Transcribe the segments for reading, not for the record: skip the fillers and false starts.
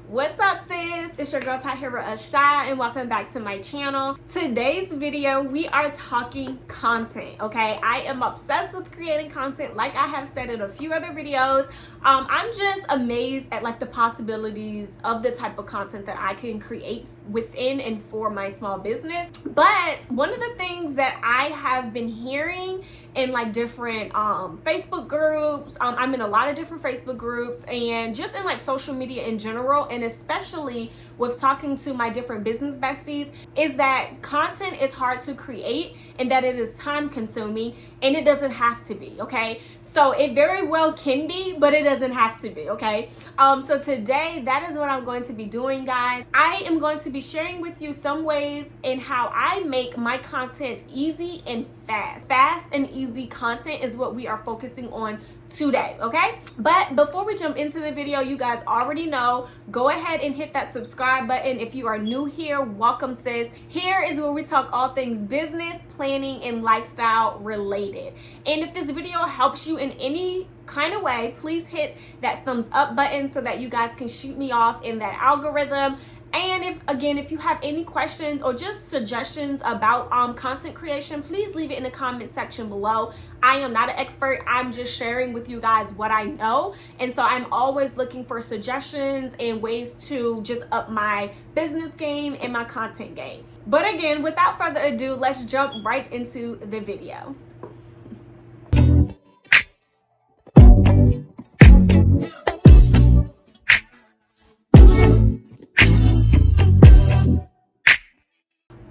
What's up, sis? It's your girl Tahirah Ahshah, and welcome back to my channel. Today's video, we are talking content, okay? I am obsessed with creating content, like I have said in a few other videos. I'm just amazed at like the possibilities of the type of content that I can create within and for my small business. But one of the things that I have been hearing in like different Facebook groups, I'm in a lot of different Facebook groups, and just in like social media in general, and especially with talking to my different business besties, is that content is hard to create and that it is time consuming, and it doesn't have to be, okay? So it very well can be, but it doesn't have to be, okay? So today, that is what I'm going to be doing, guys. I am going to be sharing with you some ways in how I make my content easy and fast. Fast and easy content is what we are focusing on today, okay? But before we jump into the video, you guys already know, go ahead and hit that subscribe button. If you are new here, welcome, sis. Here is where we talk all things business, planning, and lifestyle related. And if this video helps you in any kind of way, please hit that thumbs up button so that you guys can shoot me off in that algorithm. And if you have any questions or just suggestions about content creation, please leave it in the comment section below. I am not an expert. I'm just sharing with you guys what I know. And so I'm always looking for suggestions and ways to just up my business game and my content game. But again, without further ado, let's jump right into the video.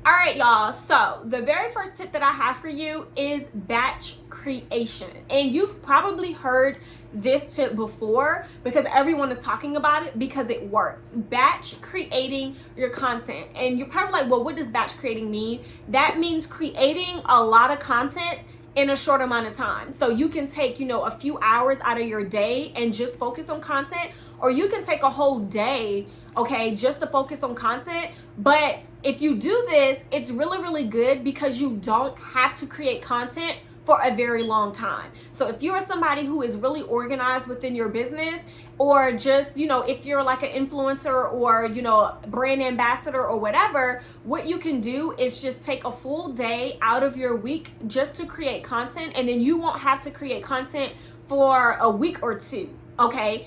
All right, y'all, so the very first tip that I have for you is batch creation. And you've probably heard this tip before because everyone is talking about it because it works. Batch creating your content. And you're probably like, well, what does batch creating mean? That means creating a lot of content in a short amount of time. So you can take, a few hours out of your day and just focus on content, or you can take a whole day, okay, just to focus on content. But if you do this, it's really, really good because you don't have to create content for a very long time. So if you're somebody who is really organized within your business, or just, if you're like an influencer or, brand ambassador or whatever, what you can do is just take a full day out of your week just to create content, and then you won't have to create content for a week or two, okay?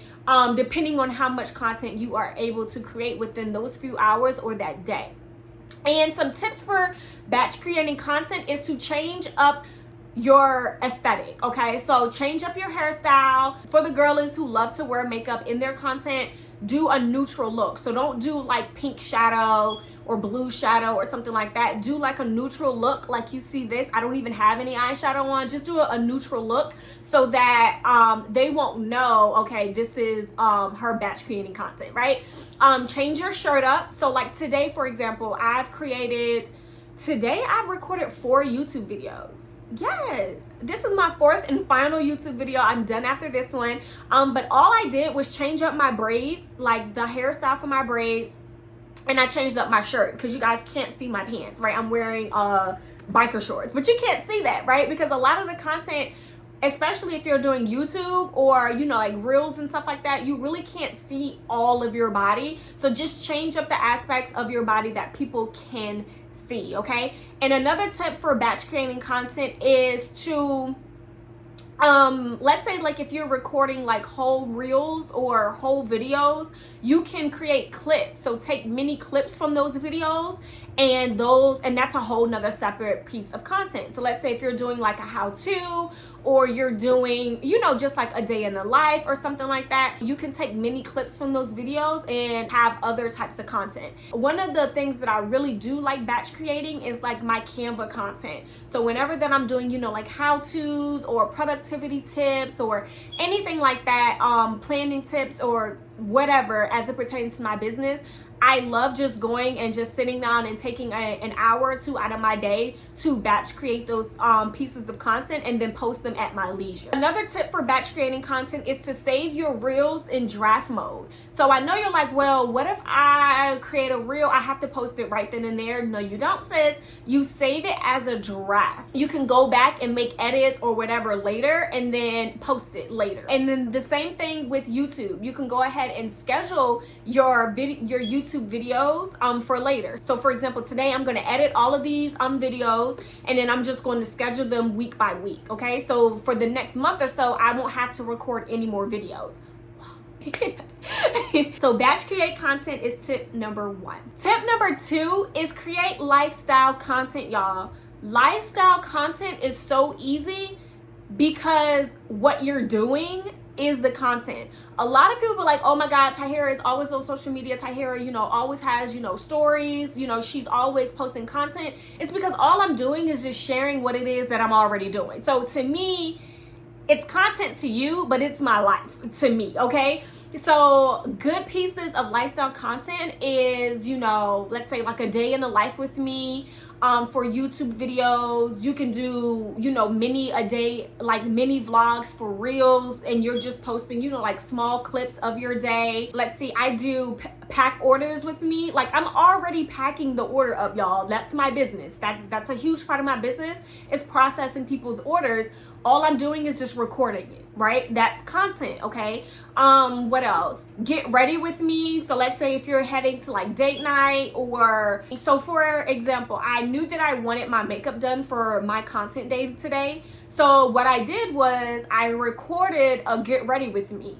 Depending on how much content you are able to create within those few hours or that day. And some tips for batch creating content is to change up your aesthetic, okay? So change up your hairstyle. For the girlies who love to wear makeup in their content, do a neutral look. So don't do like pink shadow or blue shadow or something like that. Do like a neutral look, like you see this. I don't even have any eyeshadow on. Just do a neutral look so that they won't know, okay, this is her batch creating content, right? Change your shirt up. So like today, for example, I've recorded 4 YouTube videos. Yes, this is my 4th and final YouTube video. I'm done after this one. But all I did was change up my braids, like the hairstyle for my braids, and I changed up my shirt because you guys can't see my pants, right? I'm wearing biker shorts, but you can't see that, right? Because a lot of the content, especially if you're doing YouTube or, like reels and stuff like that, you really can't see all of your body. So just change up the aspects of your body that people can see, okay? And another tip for batch creating content is to let's say like if you're recording like whole reels or whole videos, you can create clips. So take mini clips from those videos, and that's a whole nother separate piece of content. So let's say if you're doing like a how-to, or you're doing, just like a day in the life or something like that, you can take mini clips from those videos and have other types of content. One of the things that I really do like batch creating is like my Canva content. So whenever that I'm doing, like how-tos or productivity tips or anything like that, planning tips or whatever as it pertains to my business, I love just going and just sitting down and taking an hour or two out of my day to batch create those pieces of content and then post them at my leisure. Another tip for batch creating content is to save your reels in draft mode. So I know you're like, well, what if I create a reel? I have to post it right then and there. No, you don't, sis. You save it as a draft. You can go back and make edits or whatever later and then post it later. And then the same thing with YouTube. You can go ahead and schedule your YouTube videos for later. So for example, today I'm going to edit all of these videos, and then I'm just going to schedule them week by week. Okay, so for the next month or so, I won't have to record any more videos. So batch create content is tip number 1. Tip number 2 is create lifestyle content, y'all. Lifestyle content is so easy because what you're doing is the content. A lot of people are like, oh my God, Tahirah is always on social media. Tahirah, always has, stories, she's always posting content. It's because all I'm doing is just sharing what it is that I'm already doing. So to me, it's content to you, but it's my life to me, okay? So good pieces of lifestyle content is, let's say like a day in the life with me. For YouTube videos, you can do, mini vlogs for reels, and you're just posting, like small clips of your day. Let's see, I do pack orders with me. Like I'm already packing the order up, y'all. That's my business. That's a huge part of my business is processing people's orders. All I'm doing is just recording it, right? That's content, okay? What else? Get ready with me. So let's say if you're heading to like date night so for example, I knew that I wanted my makeup done for my content day today. So what I did was I recorded a get ready with me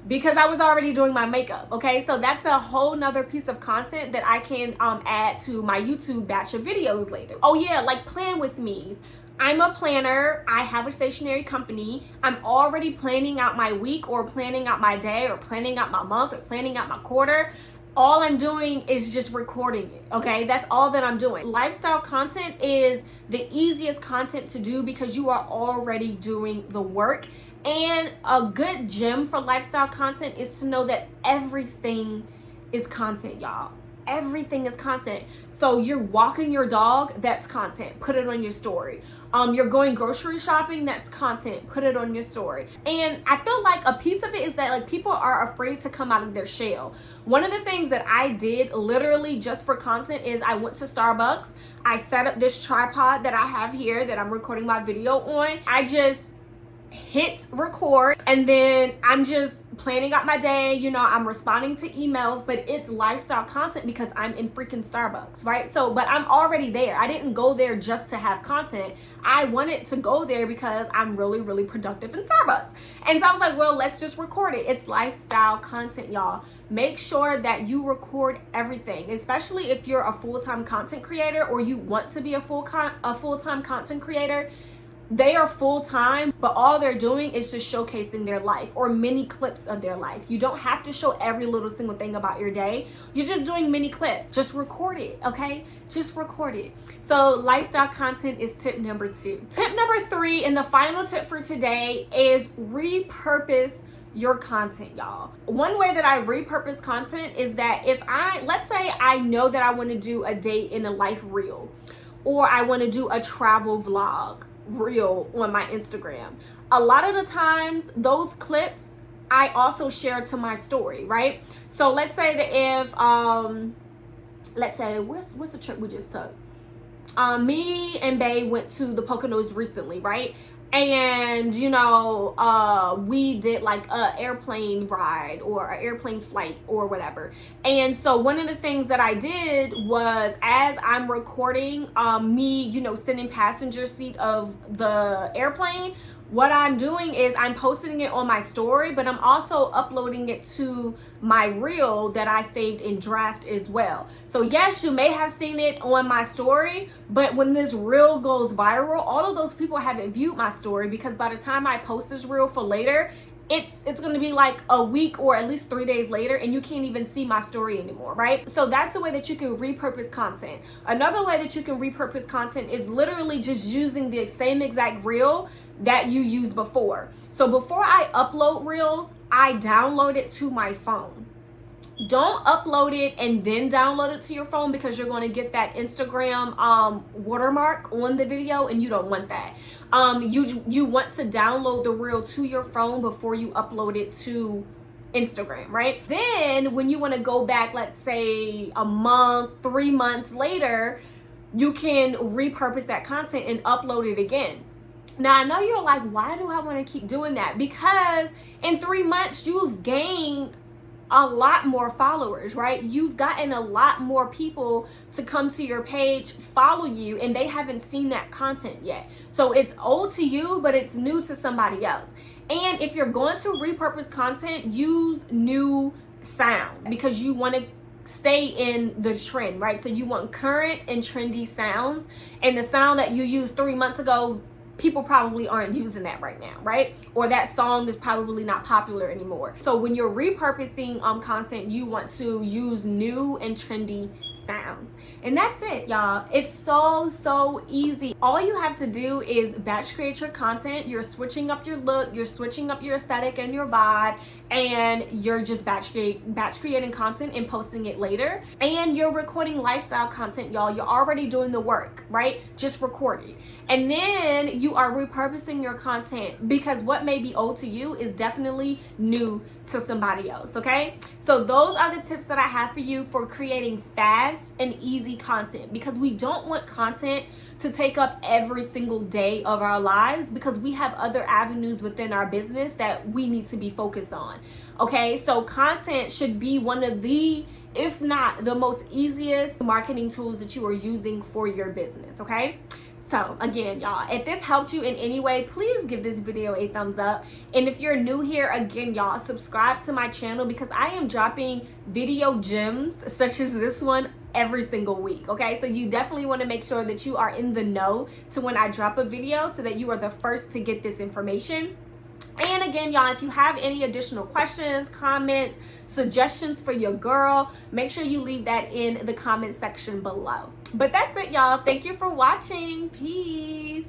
because I was already doing my makeup, okay? So that's a whole nother piece of content that I can add to my YouTube batch of videos later. Oh yeah, like plan with me's. I'm a planner. I have a stationery company. I'm already planning out my week or planning out my day or planning out my month or planning out my quarter. All I'm doing is just recording it, okay? That's all that I'm doing. Lifestyle content is the easiest content to do because you are already doing the work. And a good gem for lifestyle content is to know that everything is content, y'all. Everything is content. So you're walking your dog, that's content. Put it on your story. You're going grocery shopping, that's content. Put it on your story. And I feel like a piece of it is that like people are afraid to come out of their shell. One of the things that I did literally just for content is I went to Starbucks. I set up this tripod that I have here that I'm recording my video on. I just hit record and then I'm just planning out my day, I'm responding to emails, but it's lifestyle content because I'm in freaking Starbucks, right? So, but I'm already there. I didn't go there just to have content. I wanted to go there because I'm really, really productive in Starbucks. And so I was like, well, let's just record it. It's lifestyle content, y'all. Make sure that you record everything, especially if you're a full-time content creator or you want to be a full-time content creator. They are full-time, but all they're doing is just showcasing their life or mini clips of their life. You don't have to show every little single thing about your day. You're just doing mini clips. Just record it, okay? Just record it. So lifestyle content is tip number 2. Tip number 3, and the final tip for today, is repurpose your content, y'all. One way that I repurpose content is that let's say I know that I want to do a day in a life reel, or I want to do a travel vlog reel on my Instagram. A lot of the times those clips I also share to my story, right? So let's say that if let's say what's the trip we just took? Me and Bae went to the Poconos recently, right? And we did like a airplane ride or an airplane flight or whatever. And so one of the things that I did was, as I'm recording me sitting passenger seat of the airplane, what I'm doing is I'm posting it on my story, but I'm also uploading it to my reel that I saved in draft as well. So yes, you may have seen it on my story, but when this reel goes viral, all of those people haven't viewed my story, because by the time I post this reel for later, it's going to be like a week or at least 3 days later, and you can't even see my story anymore, right? So that's the way that you can repurpose content. Another way that you can repurpose content is literally just using the same exact reel that you used before. So before I upload reels, I download it to my phone. Don't upload it and then download it to your phone, because you're going to get that Instagram watermark on the video, and you don't want that. You want to download the reel to your phone before you upload it to Instagram, right? Then when you want to go back, let's say a month, 3 months later, you can repurpose that content and upload it again. Now, I know you're like, why do I want to keep doing that? Because in 3 months, you've gained a lot more followers, right? You've gotten a lot more people to come to your page, follow you, and they haven't seen that content yet. So it's old to you, but it's new to somebody else. And if you're going to repurpose content, use new sound, because you want to stay in the trend, right? So you want current and trendy sounds, and the sound that you used 3 months ago, people probably aren't using that right now, right? Or that song is probably not popular anymore. So when you're repurposing content, you want to use new and trendy sounds. And that's it, y'all. It's so easy. All you have to do is batch create your content. You're switching up your look, you're switching up your aesthetic and your vibe, and you're just batch creating content and posting it later. And you're recording lifestyle content, y'all. You're already doing the work, right? Just record it. And then you are repurposing your content, because what may be old to you is definitely new to somebody else, okay? So those are the tips that I have for you for creating fast and easy content, because we don't want content to take up every single day of our lives, because we have other avenues within our business that we need to be focused on, okay? So content should be one of the, if not the most easiest marketing tools that you are using for your business, okay? So again, y'all, if this helped you in any way, please give this video a thumbs up. And if you're new here, again, y'all, subscribe to my channel, because I am dropping video gems such as this one every single week, okay? So you definitely want to make sure that you are in the know to when I drop a video, so that you are the first to get this information. And again, y'all, if you have any additional questions, comments, suggestions for your girl, make sure you leave that in the comment section below. But that's it, y'all. Thank you for watching. Peace.